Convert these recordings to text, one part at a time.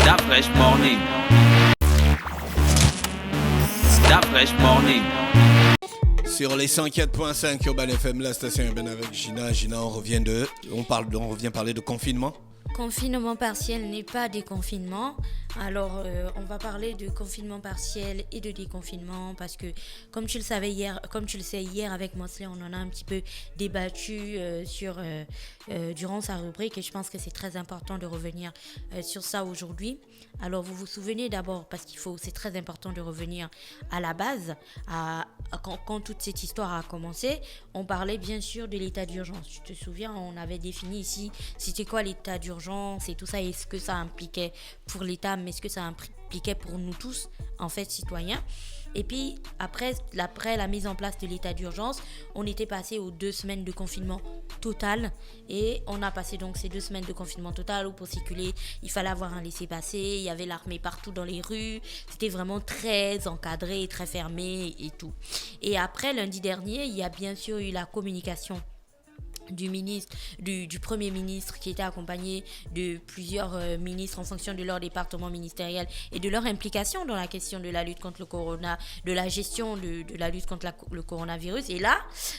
That fresh morning. That fresh morning. Sur les 104.5 Urban FM, la station urbaine avec Gina. Gina, on revient parler de confinement. Confinement partiel n'est pas déconfinement. Alors, on va parler de confinement partiel et de déconfinement parce que, comme tu le sais hier avec Mosley, on en a un petit peu débattu durant sa rubrique et je pense que c'est très important de revenir sur ça aujourd'hui. Alors, vous vous souvenez d'abord, parce c'est très important de revenir à la base, quand toute cette histoire a commencé, on parlait bien sûr de l'état d'urgence. Tu te souviens, on avait défini ici, c'était quoi l'état d'urgence et tout ça, est-ce que ça impliquait pour l'État, mais est-ce que ça impliquait pour nous tous, en fait, citoyens. Et puis, après la mise en place de l'état d'urgence, on était passé aux 2 semaines de confinement total. Et on a passé donc ces 2 semaines de confinement total où pour circuler, il fallait avoir un laissez-passer. Il y avait l'armée partout dans les rues. C'était vraiment très encadré, très fermé et tout. Et après, lundi dernier, il y a bien sûr eu la communication du premier ministre qui était accompagné de plusieurs ministres en fonction de leur département ministériel et de leur implication dans la question de la lutte contre le corona, de la gestion de la lutte contre le coronavirus. Et là,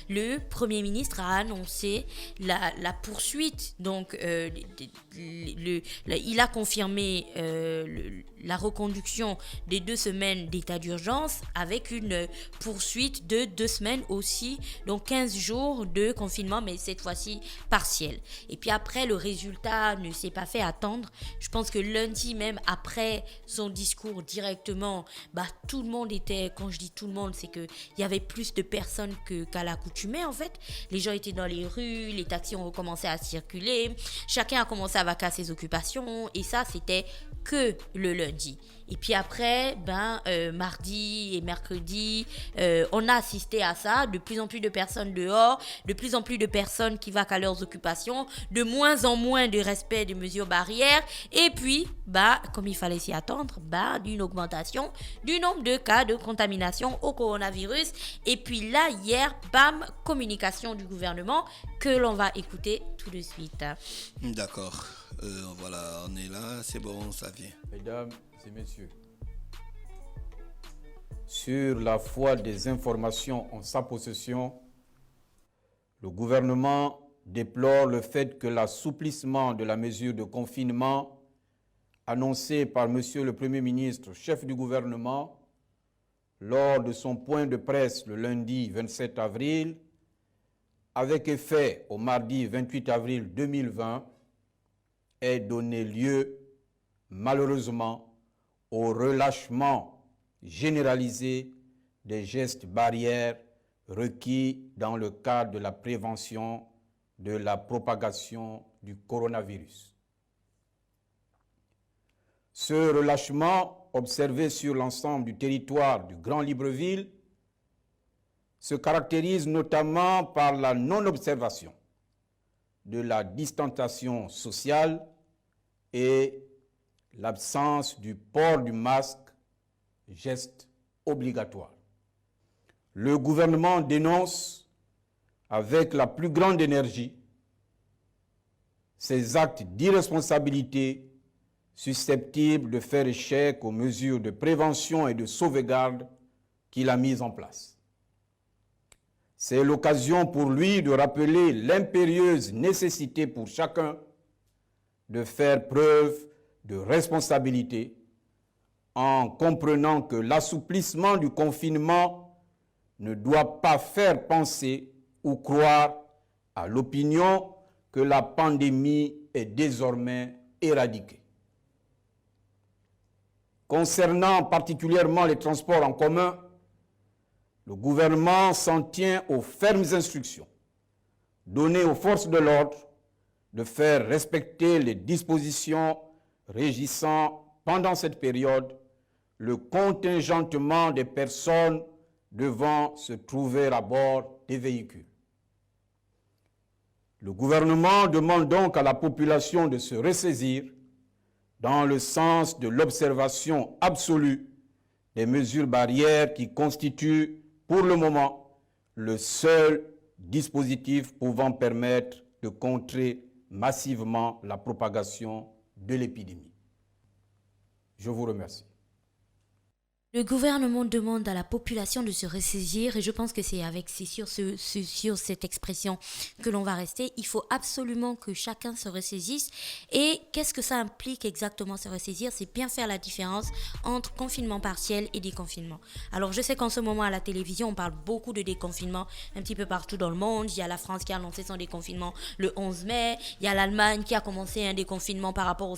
le premier ministre a annoncé la poursuite. Donc, il a confirmé la reconduction des 2 semaines d'état d'urgence avec une poursuite de 2 semaines aussi, donc 15 jours de confinement, mais cette fois-ci partiel. Et puis après, le résultat ne s'est pas fait attendre. Je pense que lundi même, après son discours directement, tout le monde était, quand je dis tout le monde, c'est qu'il y avait plus de personnes qu'à l'accoutumée en fait. Les gens étaient dans les rues, les taxis ont recommencé à circuler, chacun a commencé à vaquer à ses occupations et ça, c'était que le lundi. Et puis après, mardi et mercredi, on a assisté à ça. De plus en plus de personnes dehors, de plus en plus de personnes qui vaquent à leurs occupations, de moins en moins de respect des mesures barrières. Et puis, comme il fallait s'y attendre, d'une augmentation du nombre de cas de contamination au coronavirus. Et puis là, hier, communication du gouvernement que l'on va écouter tout de suite. D'accord. Voilà, on est là, c'est bon, ça vient. Mesdames et messieurs, sur la foi des informations en sa possession, le gouvernement déplore le fait que l'assouplissement de la mesure de confinement annoncée par M. le Premier ministre, chef du gouvernement, lors de son point de presse le lundi 27 avril, avec effet au mardi 28 avril 2020, ait donné lieu, malheureusement, au relâchement généralisé des gestes barrières requis dans le cadre de la prévention de la propagation du coronavirus. Ce relâchement, observé sur l'ensemble du territoire du Grand Libreville, se caractérise notamment par la non-observation de la distanciation sociale et l'absence du port du masque, geste obligatoire. Le gouvernement dénonce avec la plus grande énergie ces actes d'irresponsabilité susceptibles de faire échec aux mesures de prévention et de sauvegarde qu'il a mises en place. C'est l'occasion pour lui de rappeler l'impérieuse nécessité pour chacun de faire preuve de responsabilité en comprenant que l'assouplissement du confinement ne doit pas faire penser ou croire à l'opinion que la pandémie est désormais éradiquée. Concernant particulièrement les transports en commun, le gouvernement s'en tient aux fermes instructions données aux forces de l'ordre de faire respecter les dispositions régissant pendant cette période le contingentement des personnes devant se trouver à bord des véhicules. Le gouvernement demande donc à la population de se ressaisir dans le sens de l'observation absolue des mesures barrières qui constituent pour le moment le seul dispositif pouvant permettre de contrer massivement la propagation de l'épidémie. Je vous remercie. Le gouvernement demande à la population de se ressaisir et je pense que c'est sur cette expression que l'on va rester. Il faut absolument que chacun se ressaisisse. Et qu'est-ce que ça implique exactement se ressaisir? C'est bien faire la différence entre confinement partiel et déconfinement. Alors je sais qu'en ce moment à la télévision, on parle beaucoup de déconfinement un petit peu partout dans le monde. Il y a la France qui a annoncé son déconfinement le 11 mai. Il y a l'Allemagne qui a commencé un déconfinement par rapport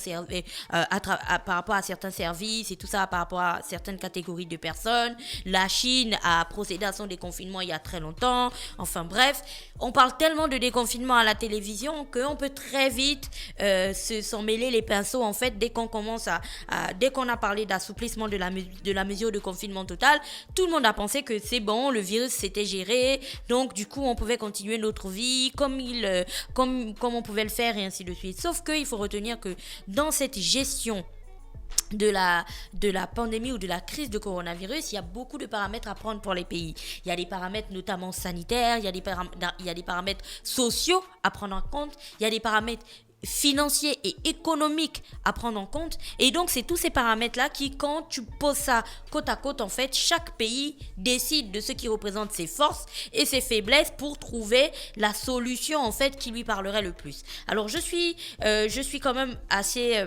par rapport à certains services et tout ça, par rapport à certaines catégories de personnes. La Chine a procédé à son déconfinement il y a très longtemps. Enfin bref, on parle tellement de déconfinement à la télévision qu'on peut très vite s'en mêler les pinceaux. En fait, dès qu'on a parlé d'assouplissement de la mesure de confinement total, tout le monde a pensé que c'est bon, le virus s'était géré, donc du coup on pouvait continuer notre vie comme on pouvait le faire et ainsi de suite. Sauf qu'il faut retenir que dans cette gestion de la pandémie ou de la crise de coronavirus, il y a beaucoup de paramètres à prendre pour les pays. Il y a des paramètres notamment sanitaires, il y a des paramètres sociaux à prendre en compte, il y a des paramètres financiers et économiques à prendre en compte. Et donc, c'est tous ces paramètres-là qui, quand tu poses ça côte à côte, en fait, chaque pays décide de ce qui représente ses forces et ses faiblesses pour trouver la solution, en fait, qui lui parlerait le plus. Alors, je suis quand même assez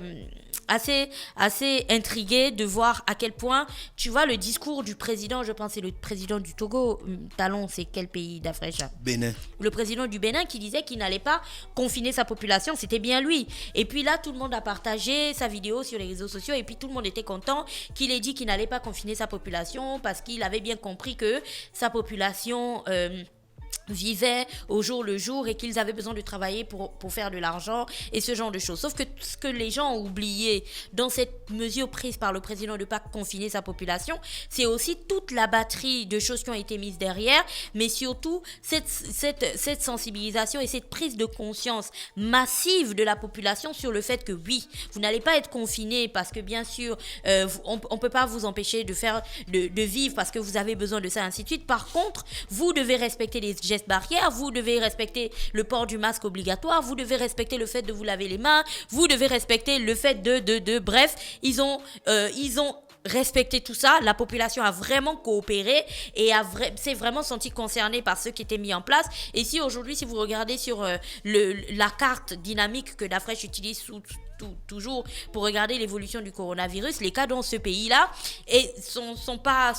intriguée de voir à quel point, tu vois, le discours du président, je pense c'est le président du Togo, Talon, c'est quel pays d'Afrique? Bénin. Le président du Bénin qui disait qu'il n'allait pas confiner sa population, c'était bien lui. Et puis là, tout le monde a partagé sa vidéo sur les réseaux sociaux et puis tout le monde était content qu'il ait dit qu'il n'allait pas confiner sa population parce qu'il avait bien compris que sa population vivaient au jour le jour et qu'ils avaient besoin de travailler pour faire de l'argent et ce genre de choses. Sauf que ce que les gens ont oublié dans cette mesure prise par le président de ne pas confiner sa population, c'est aussi toute la batterie de choses qui ont été mises derrière, mais surtout cette sensibilisation et cette prise de conscience massive de la population sur le fait que oui, vous n'allez pas être confiné parce que bien sûr, on ne peut pas vous empêcher de vivre parce que vous avez besoin de ça, ainsi de suite. Par contre, vous devez respecter les gestes barrières, vous devez respecter le port du masque obligatoire, vous devez respecter le fait de vous laver les mains, vous devez respecter le fait bref, ils ont respecté tout ça, la population a vraiment coopéré et s'est vraiment senti concernée par ce qui était mis en place. Et si aujourd'hui, si vous regardez sur la carte dynamique que Dafresh utilise toujours pour regarder l'évolution du coronavirus, les cas dans ce pays-là ne sont pas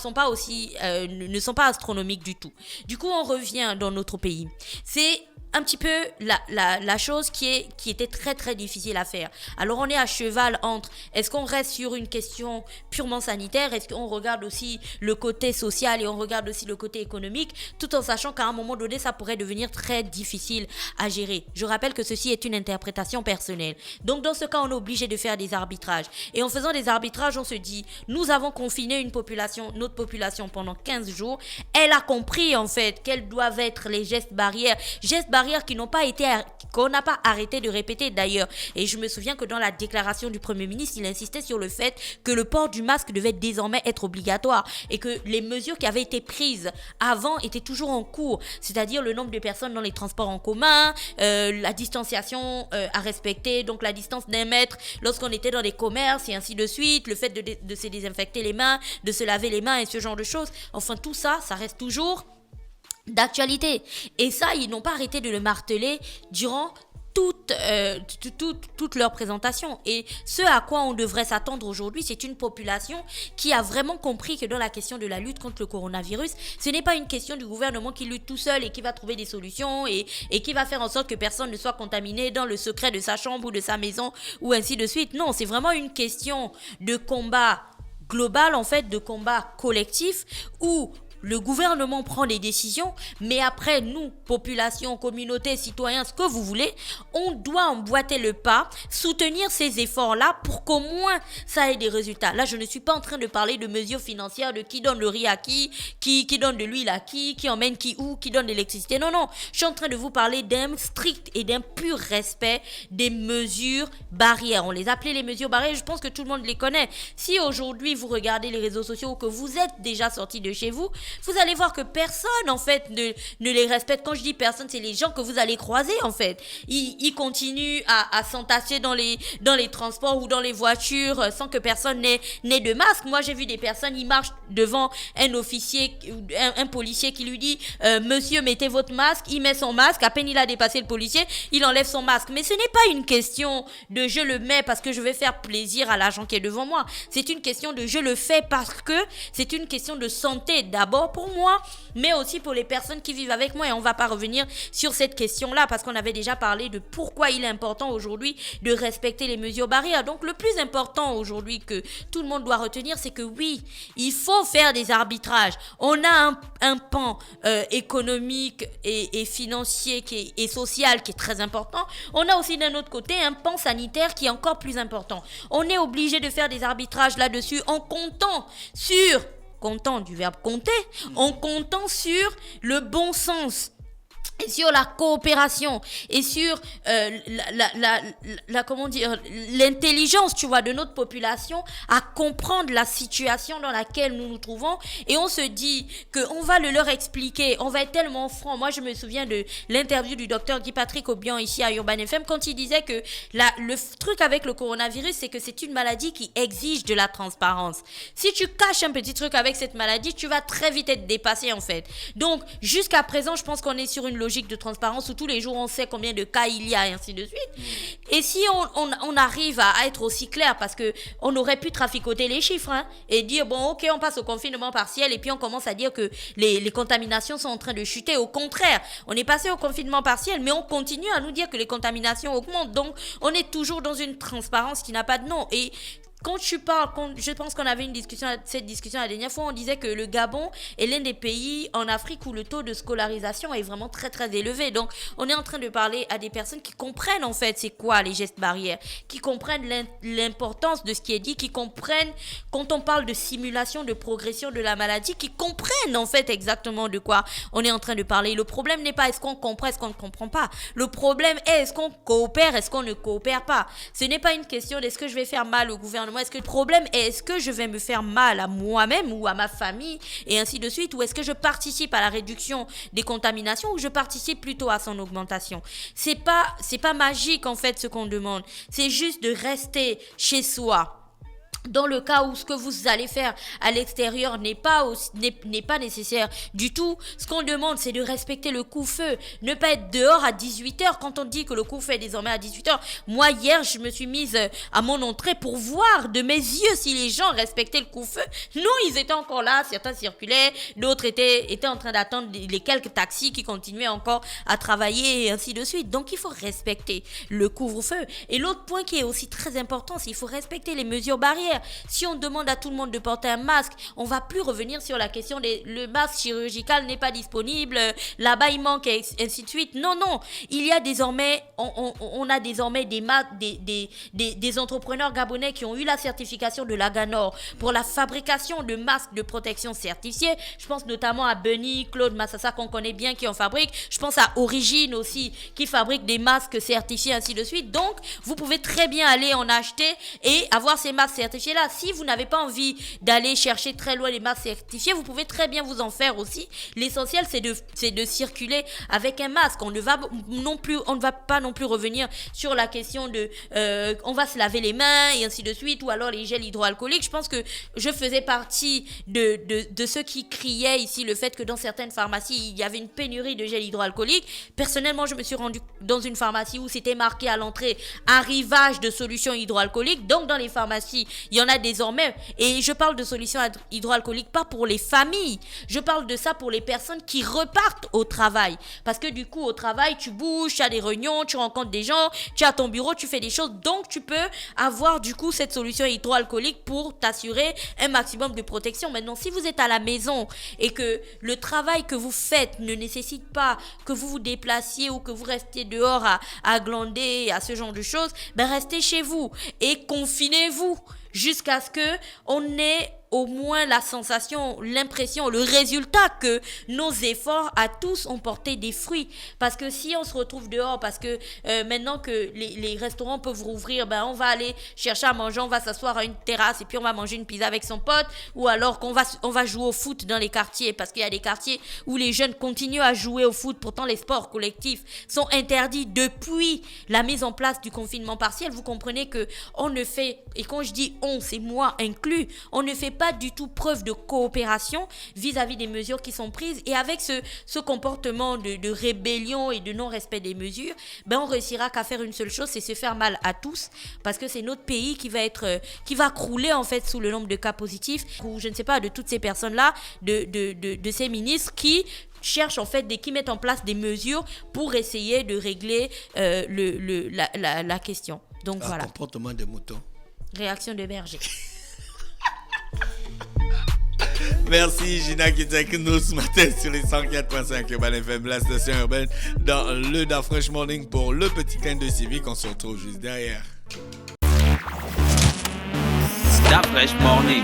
astronomiques du tout. Du coup, on revient dans notre pays. C'est un petit peu la chose qui était très très difficile à faire. Alors on est à cheval entre est-ce qu'on reste sur une question purement sanitaire, est-ce qu'on regarde aussi le côté social et on regarde aussi le côté économique, tout en sachant qu'à un moment donné ça pourrait devenir très difficile à gérer. Je rappelle que ceci est une interprétation personnelle. Donc dans ce cas on est obligé de faire des arbitrages. Et en faisant des arbitrages on se dit nous avons confiné notre population pendant 15 jours. Elle a compris en fait quels doivent être les gestes barrières qu'on n'a pas arrêté de répéter d'ailleurs. Et je me souviens que dans la déclaration du Premier ministre, il insistait sur le fait que le port du masque devait désormais être obligatoire et que les mesures qui avaient été prises avant étaient toujours en cours, c'est-à-dire le nombre de personnes dans les transports en commun, la distanciation à respecter, donc la distance d'1 mètre lorsqu'on était dans les commerces et ainsi de suite, le fait de se désinfecter les mains, de se laver les mains et ce genre de choses. Enfin tout ça, ça reste toujours d'actualité. Et ça, ils n'ont pas arrêté de le marteler durant toute leur présentation. Et ce à quoi on devrait s'attendre aujourd'hui, c'est une population qui a vraiment compris que dans la question de la lutte contre le coronavirus, ce n'est pas une question du gouvernement qui lutte tout seul et qui va trouver des solutions et qui va faire en sorte que personne ne soit contaminé dans le secret de sa chambre ou de sa maison ou ainsi de suite. Non, c'est vraiment une question de combat global, en fait, de combat collectif où le gouvernement prend des décisions, mais après, nous, population, communauté, citoyens, ce que vous voulez, on doit emboîter le pas, soutenir ces efforts-là pour qu'au moins ça ait des résultats. Là, je ne suis pas en train de parler de mesures financières, de qui donne le riz à qui donne de l'huile à qui emmène qui où, qui donne de l'électricité. Non, non, je suis en train de vous parler d'un strict et d'un pur respect des mesures barrières. On les appelait les mesures barrières, je pense que tout le monde les connaît. Si aujourd'hui, vous regardez les réseaux sociaux ou que vous êtes déjà sortis de chez vous, vous allez voir que personne, en fait, ne les respecte. Quand je dis personne, c'est les gens que vous allez croiser, en fait. Ils continuent à s'entasser dans les transports ou dans les voitures sans que personne n'ait de masque. Moi, j'ai vu des personnes, ils marchent devant un officier, un policier qui lui dit monsieur, mettez votre masque. Il met son masque. À peine il a dépassé le policier, il enlève son masque. Mais ce n'est pas une question de je le mets parce que je vais faire plaisir à l'agent qui est devant moi. C'est une question de je le fais parce que c'est une question de santé d'abord pour moi, mais aussi pour les personnes qui vivent avec moi. Et on va pas revenir sur cette question-là parce qu'on avait déjà parlé de pourquoi il est important aujourd'hui de respecter les mesures barrières. Donc le plus important aujourd'hui que tout le monde doit retenir, c'est que oui, il faut faire des arbitrages. On a un pan économique et financier et social qui est très important. On a aussi d'un autre côté un pan sanitaire qui est encore plus important. On est obligé de faire des arbitrages là-dessus en comptant du verbe compter, en comptant sur le bon sens et sur la coopération et sur comment dire, l'intelligence, tu vois, de notre population à comprendre la situation dans laquelle nous nous trouvons. Et on se dit qu'on va leur expliquer, on va être tellement franc. Moi, je me souviens de l'interview du docteur Guy Patrick Aubian ici à Urban FM quand il disait que le truc avec le coronavirus, c'est que c'est une maladie qui exige de la transparence. Si tu caches un petit truc avec cette maladie, tu vas très vite être dépassé en fait. Donc, jusqu'à présent, je pense qu'on est sur une logique de transparence où tous les jours on sait combien de cas il y a et ainsi de suite. Et si on arrive à être aussi clair, parce que on aurait pu traficoter les chiffres et dire bon ok, on passe au confinement partiel et puis on commence à dire que les contaminations sont en train de chuter. Au contraire, on est passé au confinement partiel mais on continue à nous dire que les contaminations augmentent. Donc on est toujours dans une transparence qui n'a pas de nom. Et quand je pense qu'on avait cette discussion la dernière fois, on disait que le Gabon est l'un des pays en Afrique où le taux de scolarisation est vraiment très très élevé. Donc on est en train de parler à des personnes qui comprennent en fait c'est quoi les gestes barrières, qui comprennent l'importance de ce qui est dit, qui comprennent quand on parle de simulation de progression de la maladie, qui comprennent en fait exactement de quoi on est en train de parler. Le problème n'est pas est-ce qu'on comprend, est-ce qu'on ne comprend pas. Le problème est est-ce qu'on coopère, est-ce qu'on ne coopère pas. Ce n'est pas une question d'est-ce que je vais faire mal au gouvernement. Est-ce que le problème est est-ce que je vais me faire mal à moi-même ou à ma famille et ainsi de suite, ou est-ce que je participe à la réduction des contaminations ou je participe plutôt à son augmentation. C'est pas magique en fait ce qu'on demande, c'est juste de rester chez soi. Dans le cas où ce que vous allez faire à l'extérieur n'est pas nécessaire du tout, ce qu'on demande c'est de respecter le couvre-feu, ne pas être dehors à 18h quand on dit que le couvre-feu est désormais à 18h. Moi hier je me suis mise à mon entrée pour voir de mes yeux si les gens respectaient le couvre-feu. Non, ils étaient encore là, certains circulaient, d'autres étaient en train d'attendre les quelques taxis qui continuaient encore à travailler et ainsi de suite. Donc il faut respecter le couvre-feu. Et l'autre point qui est aussi très important, c'est qu'il faut respecter les mesures barrières. Si on demande à tout le monde de porter un masque, on va plus revenir sur la question le masque chirurgical n'est pas disponible, là-bas il manque et ainsi de suite. Non, il y a désormais, on a désormais des entrepreneurs gabonais qui ont eu la certification de l'Aganor pour la fabrication de masques de protection certifiés. Je pense notamment à Benny, Claude Massassa qu'on connaît bien qui en fabrique. Je pense à Origine aussi qui fabrique des masques certifiés ainsi de suite. Donc vous pouvez très bien aller en acheter et avoir ces masques certifiés là. Si vous n'avez pas envie d'aller chercher très loin les masques certifiés, vous pouvez très bien vous en faire aussi. L'essentiel c'est de circuler avec un masque. On ne va pas non plus revenir sur la question de on va se laver les mains et ainsi de suite, ou alors les gels hydroalcooliques. Je pense que je faisais partie de ceux qui criaient ici le fait que dans certaines pharmacies il y avait une pénurie de gel hydroalcoolique. Personnellement je me suis rendue dans une pharmacie où c'était marqué à l'entrée arrivage de solutions hydroalcooliques. Donc dans les pharmacies il y en a désormais, et je parle de solutions hydroalcooliques pas pour les familles, je parle de ça pour les personnes qui repartent au travail, parce que du coup au travail tu bouges, tu as des réunions, tu rencontres des gens, tu as ton bureau, tu fais des choses, donc tu peux avoir du coup cette solution hydroalcoolique pour t'assurer un maximum de protection. Maintenant si vous êtes à la maison et que le travail que vous faites ne nécessite pas que vous vous déplaciez ou que vous restiez dehors à glander, à ce genre de choses, ben restez chez vous et confinez-vous jusqu'à ce que on ait au moins la sensation, l'impression, le résultat que nos efforts à tous ont porté des fruits. Parce que si on se retrouve dehors, parce que maintenant que les restaurants peuvent rouvrir, ben on va aller chercher à manger, on va s'asseoir à une terrasse et puis on va manger une pizza avec son pote, ou alors qu'on va jouer au foot dans les quartiers, parce qu'il y a des quartiers où les jeunes continuent à jouer au foot. Pourtant, les sports collectifs sont interdits depuis la mise en place du confinement partiel. Vous comprenez que on ne fait, et quand je dis on, c'est moi inclus, on ne fait pas du tout preuve de coopération vis-à-vis des mesures qui sont prises. Et avec ce comportement de rébellion et de non-respect des mesures, ben on réussira qu'à faire une seule chose, c'est se faire mal à tous, parce que c'est notre pays qui va crouler en fait sous le nombre de cas positifs, ou je ne sais pas, de toutes ces personnes-là, de ces ministres qui cherchent en fait, qui mettent en place des mesures pour essayer de régler la question. Donc voilà. Comportement des moutons. Réaction de berger. Merci Gina qui était avec nous ce matin sur les 104.5 Urban FM, la station urbaine, dans le Da Fresh Morning pour le petit clin de civique. On se retrouve juste derrière. Da Fresh Morning.